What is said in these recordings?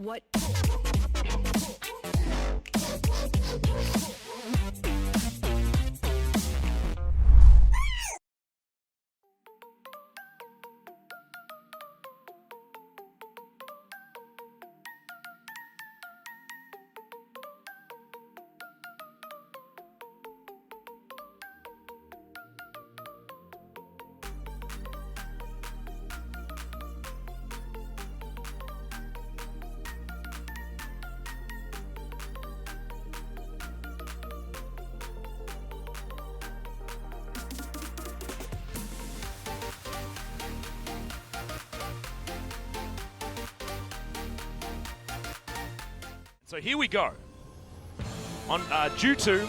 What? So here we go. On due to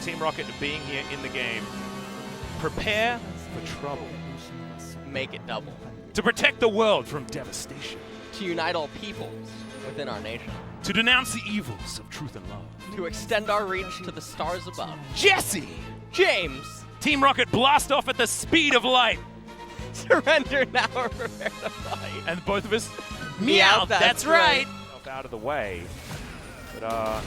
Team Rocket being here in the game, prepare for trouble. Make it double. To protect the world from devastation. To unite all peoples within our nation. To denounce the evils of truth and love. To extend our reach to the stars above. Jesse! James! Team Rocket blast off at the speed of light. Surrender now or prepare to fight. And both of us Meow, that's right. Out of the way. But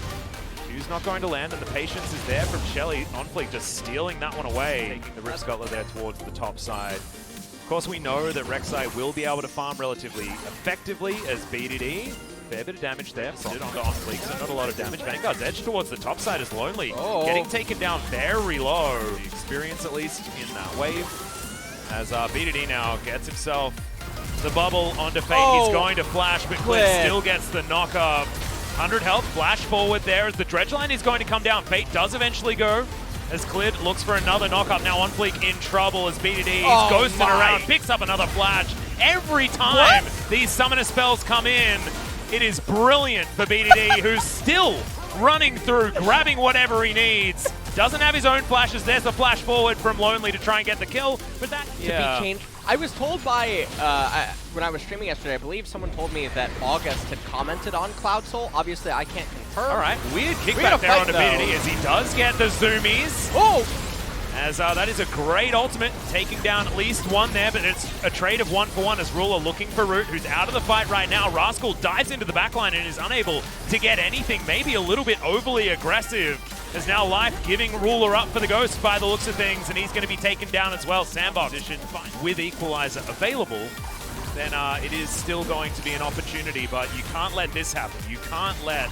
Q's not going to land, and the patience is there from Shelly. OnFleek just stealing that one away. Taking the Rip Scuttler there towards the top side. Of course, we know that Rek'Sai will be able to farm relatively effectively as BDD. Fair bit of damage there. Did onto OnFleek, so not a lot of damage. Vanguard's edge towards the top side is Lonely. Oh. Getting taken down very low. The experience, at least, in that wave. As BDD now gets himself the bubble onto Fate. Oh. He's going to flash, but Clid still gets the knock up. 100 health, flash forward there as the dredge line is going to come down. Fate does eventually go as Clid looks for another knock up. Now OnFleek in trouble as BDD is ghosting around, picks up another flash. Every time these summoner spells come in, it is brilliant for BDD, who's still running through, grabbing whatever he needs. Doesn't have his own flashes. There's the flash forward from Lonely to try and get the kill, but that to be changed. I was told by, when I was streaming yesterday, I believe someone told me that August had commented on Cloud Soul. Obviously, I can't confirm. All right, weird kickback there onto BDD as he does get the zoomies. Oh! As that is a great ultimate, taking down at least one there, but it's a trade of 1-for-1 as Ruler looking for Root, who's out of the fight right now. Rascal dives into the backline and is unable to get anything, maybe a little bit overly aggressive. As now Life giving Ruler up for the Ghost by the looks of things, and he's going to be taken down as well. Sandbox with Equalizer available, then it is still going to be an opportunity, but you can't let this happen. You can't let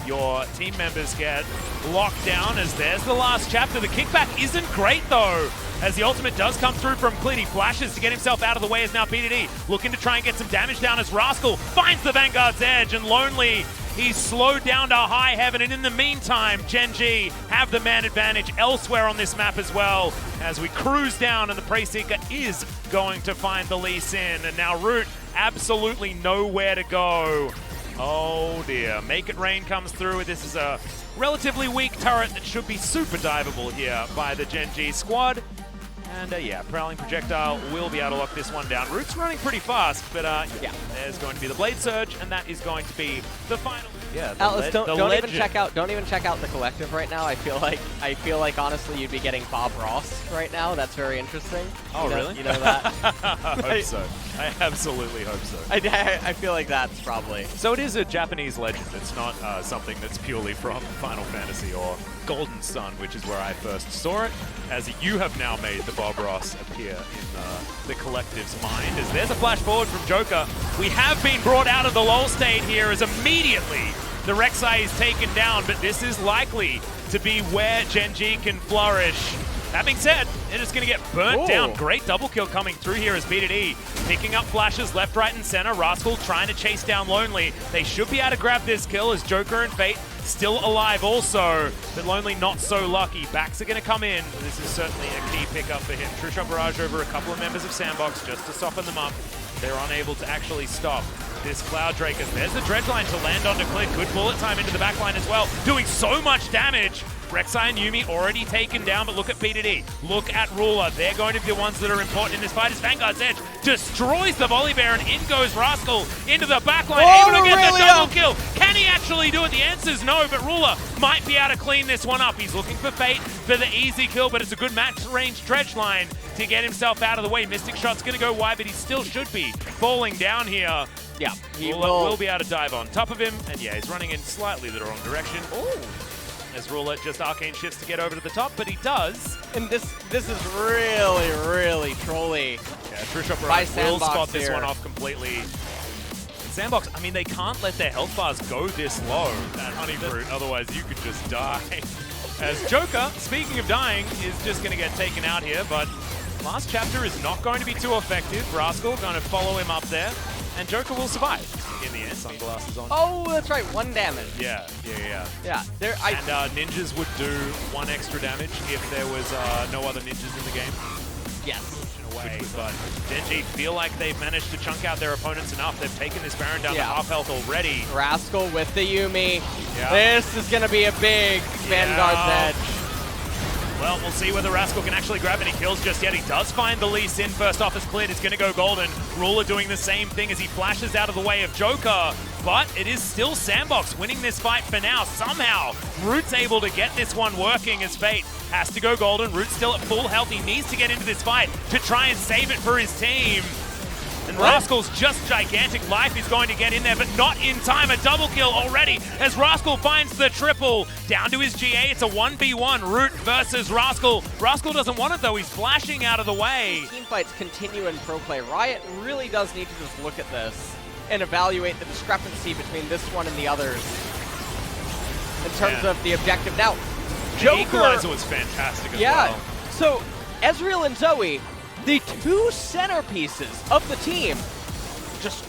your team members get locked down as there's the last chapter. The kickback isn't great though, as the ultimate does come through from Clid. He flashes to get himself out of the way as now BDD looking to try and get some damage down as Rascal finds the Vanguard's edge, and Lonely, he's slowed down to high heaven, and in the meantime, Gen G have the man advantage elsewhere on this map as well, as we cruise down and the Prey Seeker is going to find the Lee Sin, and now Root absolutely nowhere to go. Oh dear, Make It Rain comes through. This is a relatively weak turret that should be super diveable here by the Gen G squad. And yeah, Prowling Projectile will be able to lock this one down. Root's running pretty fast, but yeah, there's going to be the Blade Surge, and that is going to be the final. Yeah, Atlas, don't even check out the collective right now. I feel like honestly you'd be getting Bob Ross right now. That's very interesting. Oh, really? You know that? I hope so. I absolutely hope so. I feel like that's probably. So it is a Japanese legend. It's not something that's purely from Final Fantasy or Golden Sun, which is where I first saw it, as you have now made the Bob Ross appear in the collective's mind. As there's a flash forward from Joker. We have been brought out of the lull state here as immediately the Rek'Sai is taken down, but this is likely to be where Gen G can flourish. That being said, they're just going to get burnt down. Great double kill coming through here as BDD picking up flashes left, right, and center. Rascal trying to chase down Lonely. They should be able to grab this kill as Joker and Fate still alive also, but Lonely not so lucky. Backs are going to come in. This is certainly a key pickup for him. True Shot Barrage over a couple of members of Sandbox just to soften them up. They're unable to actually stop this Cloud Drake, as there's the dredge line to land onto Clid. Good bullet time into the back line as well, doing so much damage Rek'Sai and Yuumi already taken down, but look at BDD. Look at Ruler. They're going to be the ones that are important in this fight as Vanguard's Edge destroys the Volley Bear, and in goes Rascal into the backline, able to get the double kill. Can he actually do it? The answer's no, but Ruler might be able to clean this one up. He's looking for Fate for the easy kill, but it's a good match-range dredge line to get himself out of the way. Mystic Shot's going to go wide, but he still should be falling down here. Yeah, he will be able to dive on top of him, and yeah, he's running in slightly the wrong direction. Ooh. As Ruler just arcane shifts to get over to the top, but he does. And this is really, really trolly. Yeah, TrueShot will spot this one off completely. And Sandbox, I mean, they can't let their health bars go this low at Honeyfruit, otherwise you could just die. As Joker, speaking of dying, is just going to get taken out here, but last chapter is not going to be too effective. Rascal going to follow him up there, and Joker will survive. In the end, sunglasses on. Oh, that's right, 1 damage. Yeah. And ninjas would do 1 extra damage if there was no other ninjas in the game. Yes. In a way, but Genji feel like they've managed to chunk out their opponents enough. They've taken this Baron down to half health already. Rascal with the Yuumi. Yeah. This is going to be a big Vanguard's Edge. Well, we'll see whether Rascal can actually grab any kills just yet. He does find the Lee Sin. First off is cleared. It's going to go golden. Ruler doing the same thing as he flashes out of the way of Joker. But it is still Sandbox winning this fight for now. Somehow, Root's able to get this one working as Fate has to go golden. Root's still at full health. He needs to get into this fight to try and save it for his team. And Rascal's just gigantic life is going to get in there, but not in time. A double kill already as Rascal finds the triple. Down to his GA, it's a 1v1. Root versus Rascal. Rascal doesn't want it though, he's flashing out of the way. Team fights continue in pro play. Riot really does need to just look at this and evaluate the discrepancy between this one and the others in terms of the objective. Now, Joker... The equalizer was fantastic as well. So, Ezreal and Zoe, the 2 centerpieces of the team, just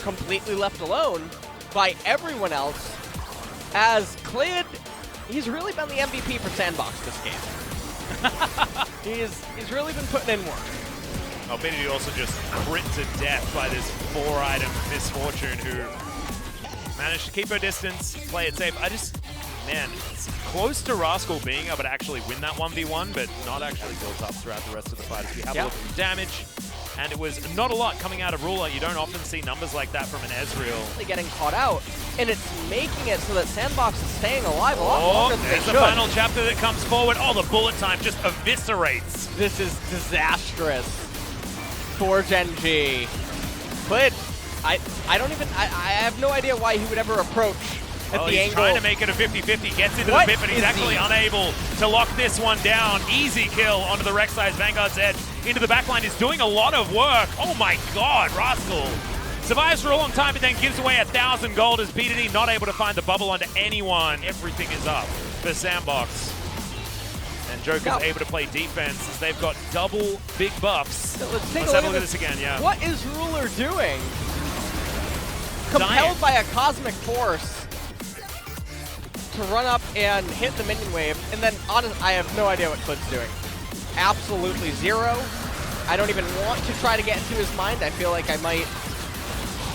completely left alone by everyone else, as Clid, he's really been the MVP for Sandbox this game. he's really been putting in work. Oh, BDD also just crit to death by this 4-item Misfortune, who managed to keep her distance, play it safe. Man, it's close to Rascal being able to actually win that 1v1, but not actually built up throughout the rest of the fight. As we have a look at the damage, and it was not a lot coming out of Ruler. You don't often see numbers like that from an Ezreal. Getting caught out, and it's making it so that Sandbox is staying alive a lot longer than they should. There's the final chapter that comes forward. Oh, the bullet time just eviscerates. This is disastrous for Genji. But I have no idea why he would ever approach at the angle. Trying to make it a 50-50, gets into the pit, but he's actually unable to lock this one down. Easy kill onto the Rek'Sai's Vanguard's Edge. Into the backline is doing a lot of work. Oh my god, Rascal survives for a long time, but then gives away 1,000 gold as BDD not able to find the bubble onto anyone. Everything is up for Sandbox. And Joker's able to play defense as they've got double big buffs. So let's have a look at this again, What is Ruler doing? Compelled by a cosmic force to run up and hit the minion wave, and then I have no idea what Clid's doing. Absolutely zero. I don't even want to try to get into his mind. I feel like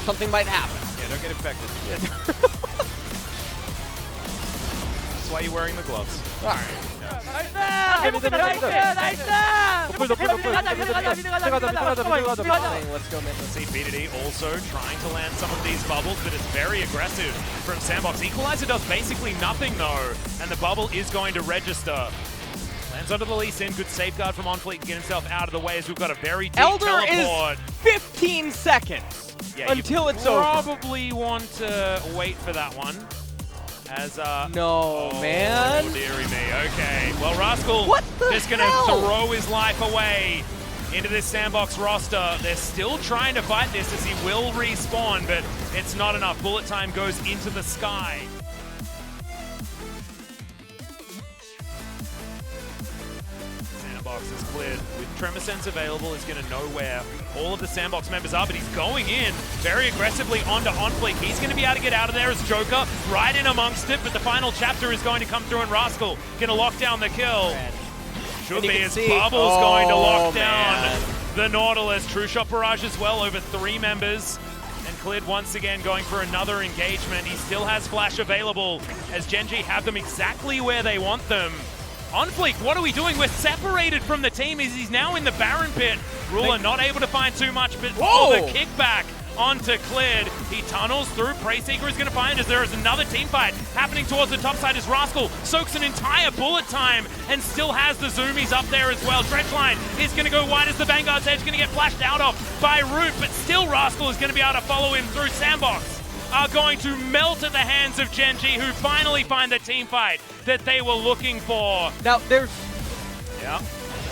something might happen. Yeah, don't get infected. That's why you're wearing the gloves. All right. Let's go, man. Let's see BDD also trying to land some of these bubbles, but it's very aggressive from Sandbox. Equalizer does basically nothing though, and the bubble is going to register. Lands onto the Lee Sin, good safeguard from OnFleet to get himself out of the way as we've got a very deep Elder teleport. Is 15 seconds until it's over. Probably want to wait for that one. As man. Oh, dearie me. Okay. Well, Rascal just going to throw his life away into this Sandbox roster. They're still trying to fight this as he will respawn, but it's not enough. Bullet time goes into the sky. Sandbox is cleared. With Tremor Sense available, he's going to know where all of the Sandbox members are, but he's going in very aggressively onto OnFleek. He's going to be able to get out of there as Joker right in amongst it, but the final chapter is going to come through and Rascal going to lock down the kill. Should be as Bubble's going to lock down the Nautilus. True Shot Barrage as well, over 3 members. And Clid once again going for another engagement. He still has flash available as Gen G have them exactly where they want them. On Fleek, what are we doing? We're separated from the team as he's now in the Baron pit. Ruler not able to find too much, but the kickback onto Clid. He tunnels through. Prey Seeker is going to find as there is another team fight happening towards the top side as Rascal soaks an entire bullet time and still has the zoomies up there as well. Dredgeline is going to go wide as the Vanguard's edge, going to get flashed out of by Root, but still Rascal is going to be able to follow him through. Sandbox are going to melt at the hands of Gen G, who finally find the team fight that they were looking for. Now, there's... Yeah.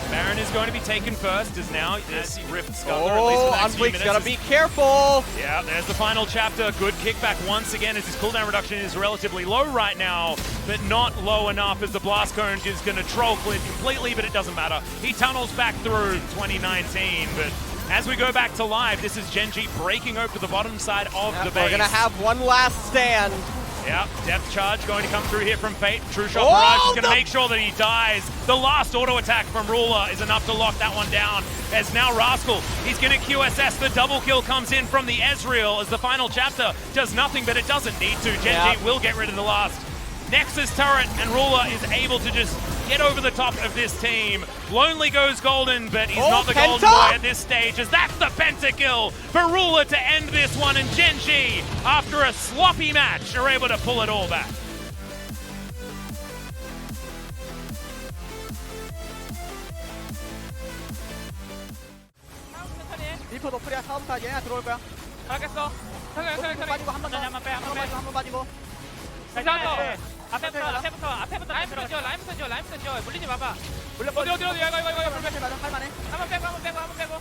Baron is going to be taken first as now this Rift Skulker, Oh, Unfleek's gotta be careful! Yeah, there's the final chapter. Good kickback once again as his cooldown reduction is relatively low right now, but not low enough as the Blast Cone is going to troll Clid completely, but it doesn't matter. He tunnels back through 2019, but as we go back to live, this is Gen G breaking open the bottom side of the base. We're gonna have one last stand. Yeah, depth charge going to come through here from Fate. True Shot Barrage is going to make sure that he dies. The last auto attack from Ruler is enough to lock that one down. As now Rascal, he's going to QSS. The double kill comes in from the Ezreal as the final chapter does nothing, but it doesn't need to. Gen G will get rid of the last Nexus turret, and Ruler is able to just get over the top of this team. Lonely goes golden, but he's not the golden boy at this stage, as that's the pentakill for Ruler to end this one, and Gen G, after a sloppy match, are able to pull it all back. 리퍼 노플이야. 다음부터 얘네가 들어올 거야. 알겠어. 빠지고 한 번 더. 한번 빼. 한 번 빠지고. 앞에부터 지워. 물리지 마봐. 물려 어디, 이거. 할만해. 한번 빼고.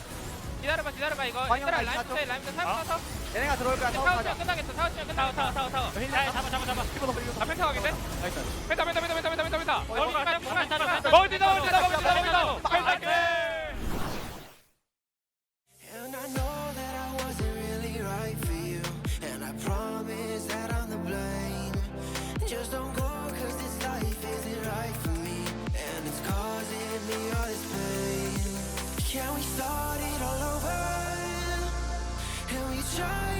기다려봐, 이거. 얘들아, 라임부터 타서. 얘네가 들어올 거야. 타워 끝나겠어. 타워. 잡아. 리퍼 노플. 펜타 가겠네? 나이스. 펜타. And I know that I wasn't really right for you, and I promise that I'm the blame. Just don't go, cause this life isn't right for me, and it's causing me all this pain. Can we start it all over? And we try